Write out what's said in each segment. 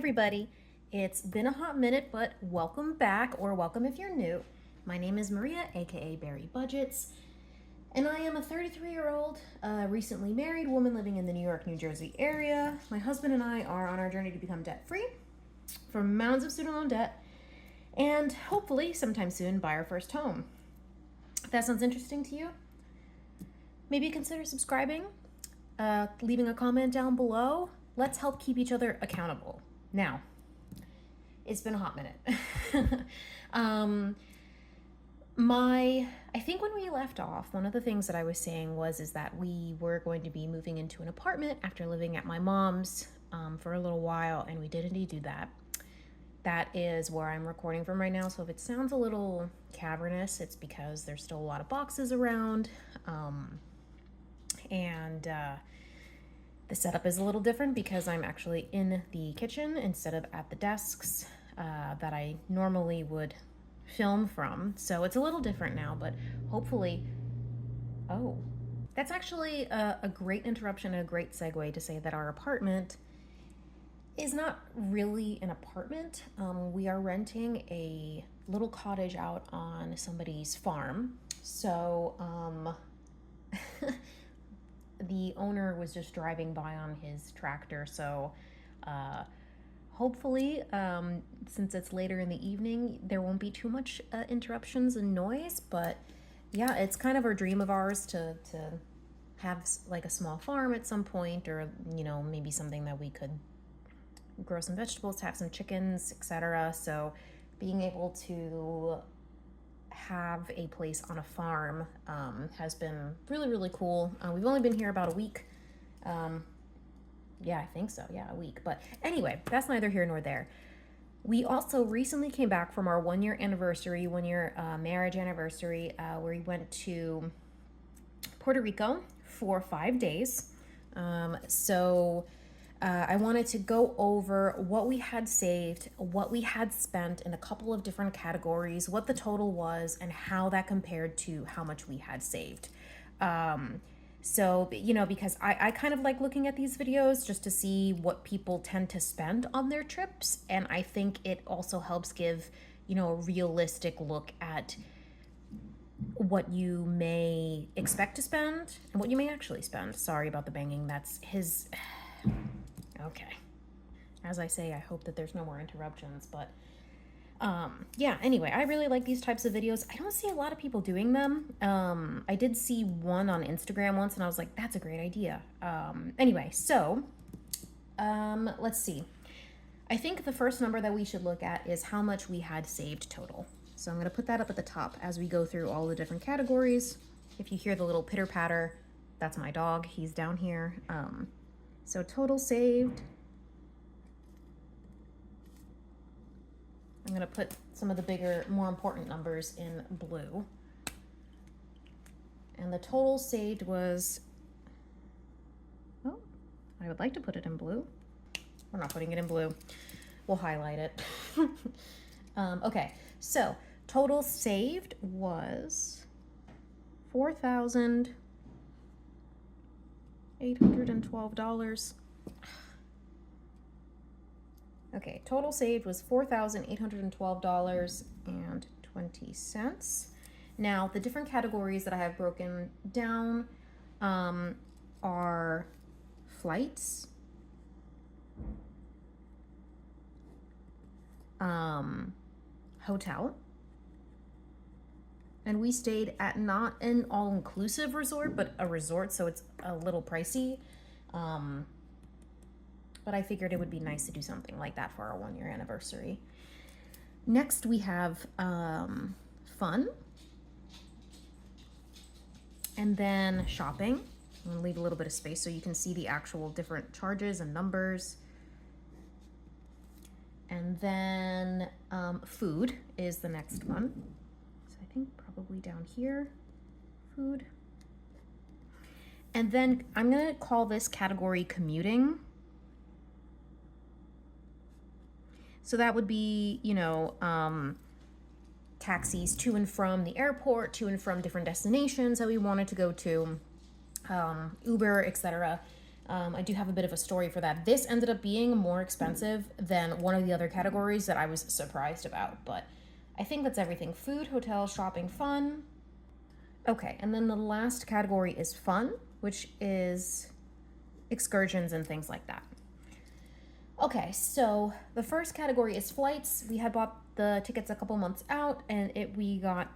everybody. It's been a hot minute, but welcome back, or welcome if you're new. My name is Maria, aka Berry Budgets, and I am a 33-year-old, recently married woman living in the New York, New Jersey area. My husband and I are on our journey to become debt-free from mounds of student loan debt, and hopefully sometime soon buy our first home. If that sounds interesting to you, maybe consider subscribing, leaving a comment down below. Let's help keep each other accountable. Now, it's been a hot minute. I think when we left off, one of the things that I was saying is that we were going to be moving into an apartment after living at my mom's for a little while, and we did indeed do that. That is where I'm recording from right now, so if it sounds a little cavernous, it's because there's still a lot of boxes around, the setup is a little different because I'm actually in the kitchen instead of at the desks that I normally would film from. So it's a little different now, but hopefully, that's actually a great interruption and a great segue to say that our apartment is not really an apartment. We are renting a little cottage out on somebody's farm. So, the owner was just driving by on his tractor, so hopefully, since it's later in the evening, there won't be too much interruptions and noise. But yeah, it's kind of a dream of ours to have like a small farm at some point, or maybe something that we could grow some vegetables, have some chickens, etc. So being able to have a place on a farm has been really, really cool. We've only been here about a week. Yeah, I think so. Yeah, a week. But anyway, that's neither here nor there. We also recently came back from our one-year marriage anniversary, where we went to Puerto Rico for 5 days. I wanted to go over what we had saved, what we had spent in a couple of different categories, what the total was, and how that compared to how much we had saved. Because I kind of like looking at these videos just to see what people tend to spend on their trips. And I think it also helps give, a realistic look at what you may expect to spend and what you may actually spend. Sorry about the banging. That's his... Okay. As I say, I hope that there's no more interruptions, but yeah, anyway, I really like these types of videos. I don't see a lot of people doing them. I did see one on Instagram once and I was like, that's a great idea. Anyway, so let's see. I think the first number that we should look at is how much we had saved total. So I'm going to put that up at the top as we go through all the different categories. If you hear the little pitter patter, that's my dog. He's down here. So total saved. I'm going to put some of the bigger, more important numbers in blue. And the total saved was, I would like to put it in blue. We're not putting it in blue. We'll highlight it. Okay, so total saved was $4,812. Okay, total saved was $4,812.20. Now, the different categories that I have broken down are flights, hotel, and we stayed at not an all-inclusive resort, but a resort, so it's a little pricey. But I figured it would be nice to do something like that for our one-year anniversary. Next, we have fun. And then shopping. I'm gonna leave a little bit of space so you can see the actual different charges and numbers. And then food is the next one. So I think probably down here, food. And then I'm gonna call this category commuting. So that would be, taxis to and from the airport, to and from different destinations that we wanted to go to, Uber, etc. I do have a bit of a story for that. This ended up being more expensive than one of the other categories that I was surprised about, but I think that's everything. Food, hotel, shopping, fun. Okay, and then the last category is fun, which is excursions and things like that. Okay, so the first category is flights. We had bought the tickets a couple months out, and we got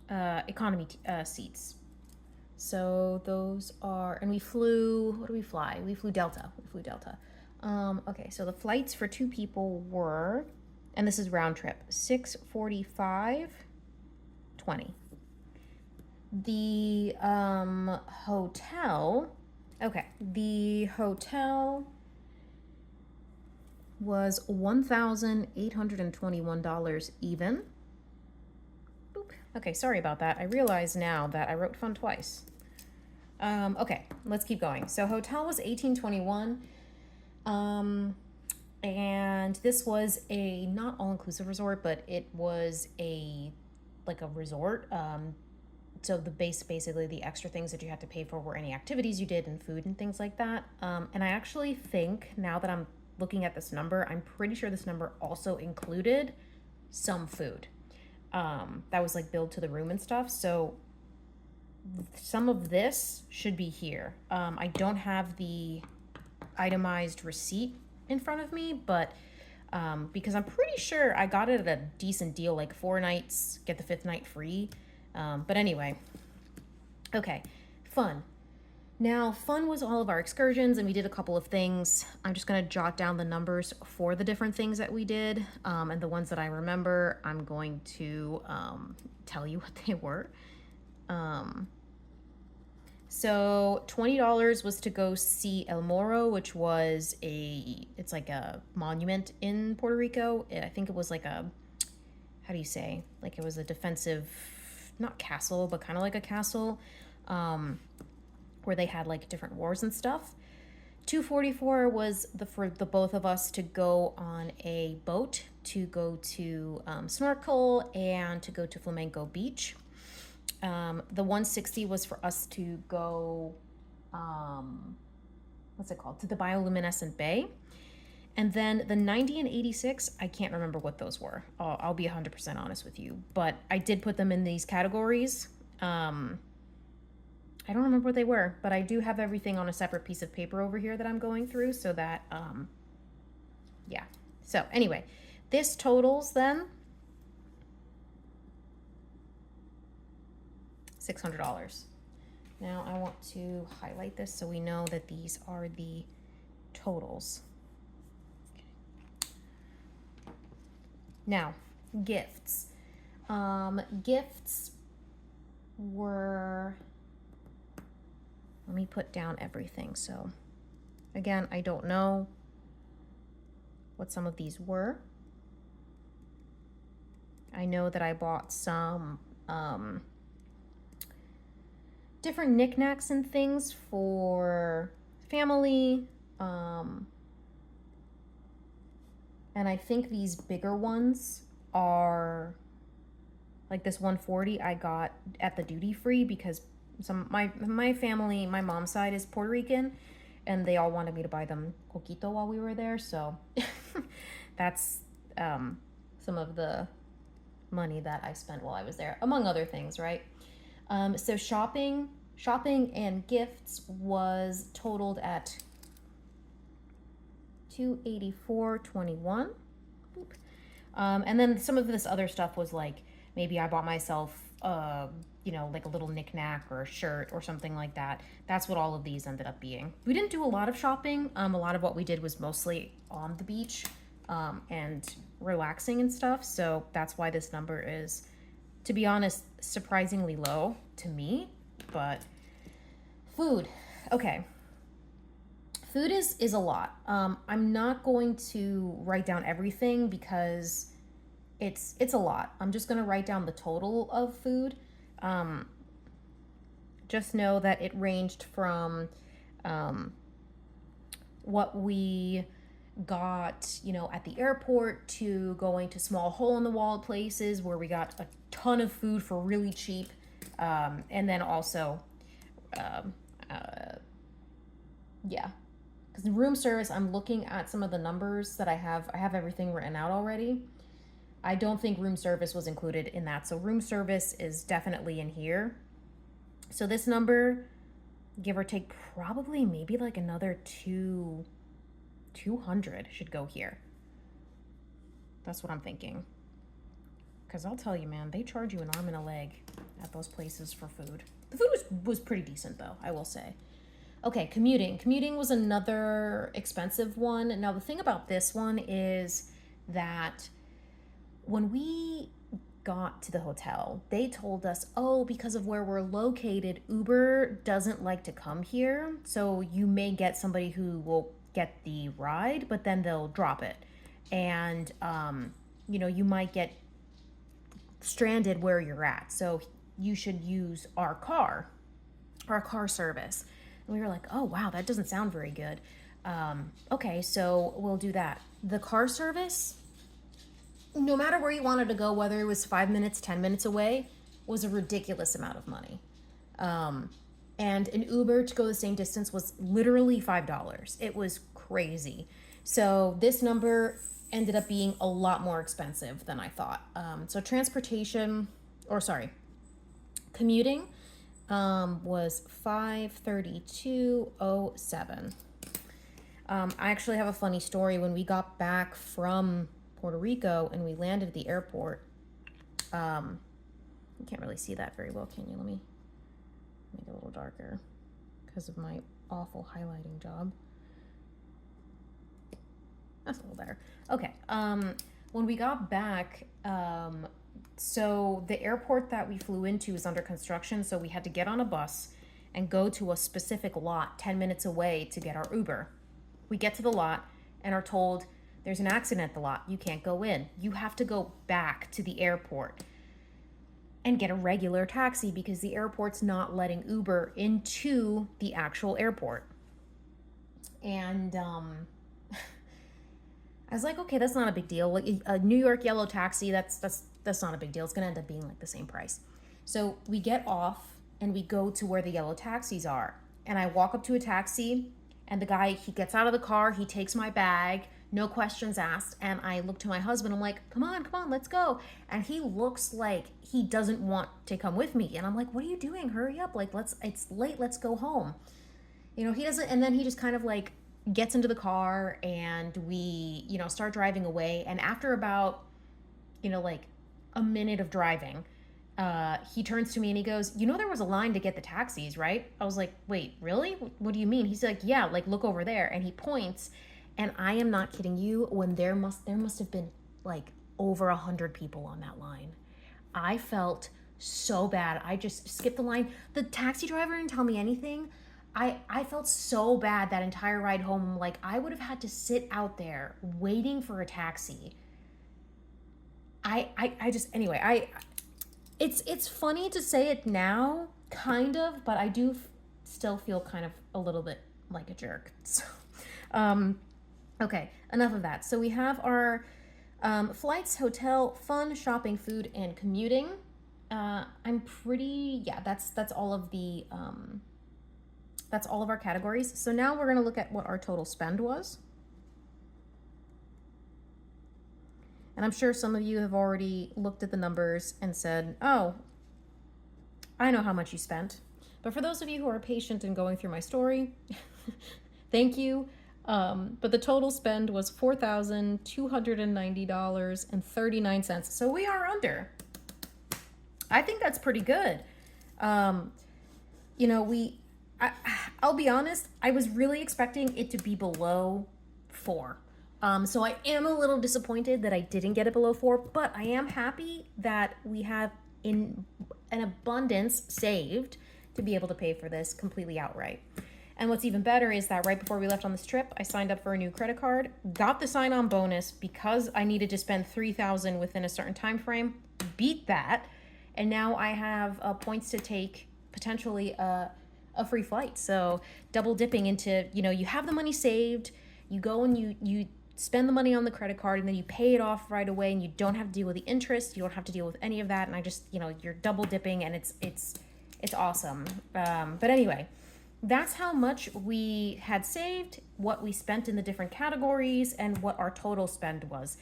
economy seats. So those are, and we flew, what do we fly? We flew Delta. Okay, so the flights for 2 people were, and this is round trip, $645.20. The hotel, okay, the hotel was $1,821 even. Boop. Okay, sorry about that. I realize now that I wrote fun twice. Okay, let's keep going. So hotel was $1,821. And this was a not all-inclusive resort, but it was a resort. So basically the extra things that you had to pay for were any activities you did and food and things like that. And I actually think, now that I'm looking at this number, I'm pretty sure this number also included some food that was like billed to the room and stuff. So some of this should be here. I don't have the itemized receipt in front of me, but because I'm pretty sure I got it at a decent deal, like 4 nights, get the 5th night free. But anyway, okay, fun. Now, fun was all of our excursions, and we did a couple of things. I'm just going to jot down the numbers for the different things that we did, and the ones that I remember, I'm going to tell you what they were. So $20 was to go see El Morro, which was it's like a monument in Puerto Rico. I think it was like a, how do you say? Like it was a defensive, not castle, but kind of like a castle, where they had like different wars and stuff. $244 was for the both of us to go on a boat to go to snorkel and to go to Flamenco Beach. The $160 was for us to go, what's it called? To the bioluminescent bay. And then the 90 and 86, I can't remember what those were. I'll be 100% honest with you. But I did put them in these categories. I don't remember what they were, but I do have everything on a separate piece of paper over here that I'm going through so that, yeah. So anyway, this totals then $600. Now I want to highlight this so we know that these are the totals. Okay. Now, gifts. Gifts were, let me put down everything. So again, I don't know what some of these were. I know that I bought some different knickknacks and things for family. And I think these bigger ones are like this 140 I got at the duty free because my family, my mom's side is Puerto Rican, and they all wanted me to buy them coquito while we were there. So that's some of the money that I spent while I was there, among other things, right? So shopping and gifts was totaled at $284.21. And then some of this other stuff was like, maybe I bought myself, like a little knickknack or a shirt or something like that. That's what all of these ended up being. We didn't do a lot of shopping. A lot of what we did was mostly on the beach and relaxing and stuff. So that's why this number is, to be honest, surprisingly low to me. But food, okay. Food is a lot. I'm not going to write down everything because it's a lot. I'm just going to write down the total of food. Just know that it ranged from what we got, at the airport to going to small hole-in-the-wall places where we got a ton of food for really cheap. And then also Yeah. Because room service, I'm looking at some of the numbers that I have. I have everything written out already. I don't think room service was included in that. So room service is definitely in here. So this number, give or take, probably maybe like another 200 should go here. That's what I'm thinking. Because I'll tell you, man, they charge you an arm and a leg at those places for food. The food was pretty decent, though, I will say. Okay, commuting. Commuting was another expensive one. Now, the thing about this one is that when we got to the hotel, they told us, oh, because of where we're located, Uber doesn't like to come here. So you may get somebody who will get the ride, but then they'll drop it. And, you might get stranded where you're at. So you should use our car service. And we were like, oh, wow, that doesn't sound very good. Okay, so we'll do that. The car service, no matter where you wanted to go, whether it was 5 minutes, 10 minutes away, was a ridiculous amount of money. And an Uber to go the same distance was literally $5. It was crazy. So this number ended up being a lot more expensive than I thought. So commuting was $532.07. I actually have a funny story. When we got back from Puerto Rico and we landed at the airport, you can't really see that very well, can you? Let me make it a little darker because of my awful highlighting job. That's a little better. Okay. When we got back, so the airport that we flew into is under construction, so we had to get on a bus and go to a specific lot 10 minutes away to get our Uber. We get to the lot and are told there's an accident at the lot. You can't go in. You have to go back to the airport and get a regular taxi because the airport's not letting Uber into the actual airport. And I was like, okay, that's not a big deal. Like a New York yellow taxi, that's not a big deal. It's gonna end up being like the same price. So we get off and we go to where the yellow taxis are. And I walk up to a taxi and the guy, he gets out of the car, he takes my bag, no questions asked. And I look to my husband, I'm like, come on, let's go. And he looks like he doesn't want to come with me. And I'm like, what are you doing? Hurry up. Like, it's late, let's go home. He doesn't, and then he just kind of like gets into the car and we, start driving away. And after about, like a minute of driving, he turns to me and he goes, there was a line to get the taxis, right? I was like, wait, really? What do you mean? He's like, yeah, like look over there. And he points, and I am not kidding you, when there must have been like over 100 people on that line. I felt so bad. I just skipped the line. The taxi driver didn't tell me anything. I felt so bad that entire ride home. Like I would have had to sit out there waiting for a taxi. It's funny to say it now, kind of, but I do still feel kind of a little bit like a jerk. So, okay, enough of that. So we have our flights, hotel, fun, shopping, food, and commuting. That's all of the that's all of our categories. So now we're going to look at what our total spend was. And I'm sure some of you have already looked at the numbers and said, oh, I know how much you spent. But for those of you who are patient in going through my story, thank you. But the total spend was $4,290.39. So we are under. I think that's pretty good. I'll be honest, I was really expecting it to be below 4. So I am a little disappointed that I didn't get it below 4, but I am happy that we have in an abundance saved to be able to pay for this completely outright. And what's even better is that right before we left on this trip, I signed up for a new credit card, got the sign-on bonus because I needed to spend $3,000 within a certain time frame, beat that, and now I have points to take potentially a free flight. So double dipping into, you have the money saved, you go and you spend the money on the credit card and then you pay it off right away and you don't have to deal with the interest, you don't have to deal with any of that. And I just, you're double dipping and it's awesome. But anyway, that's how much we had saved, what we spent in the different categories, and what our total spend was.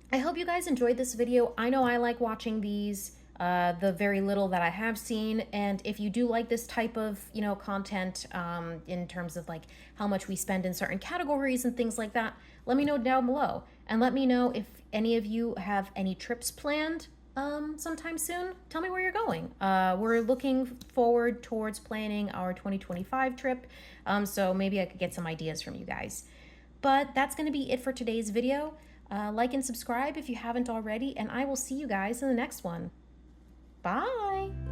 I hope you guys enjoyed this video. I know I like watching these, the very little that I have seen. And if you do like this type of, content, in terms of like how much we spend in certain categories and things like that, let me know down below. And let me know if any of you have any trips planned sometime soon. Tell me where you're going. We're looking forward towards planning our 2025 trip. So maybe I could get some ideas from you guys. But that's going to be it for today's video. Like and subscribe if you haven't already, and I will see you guys in the next one. Bye!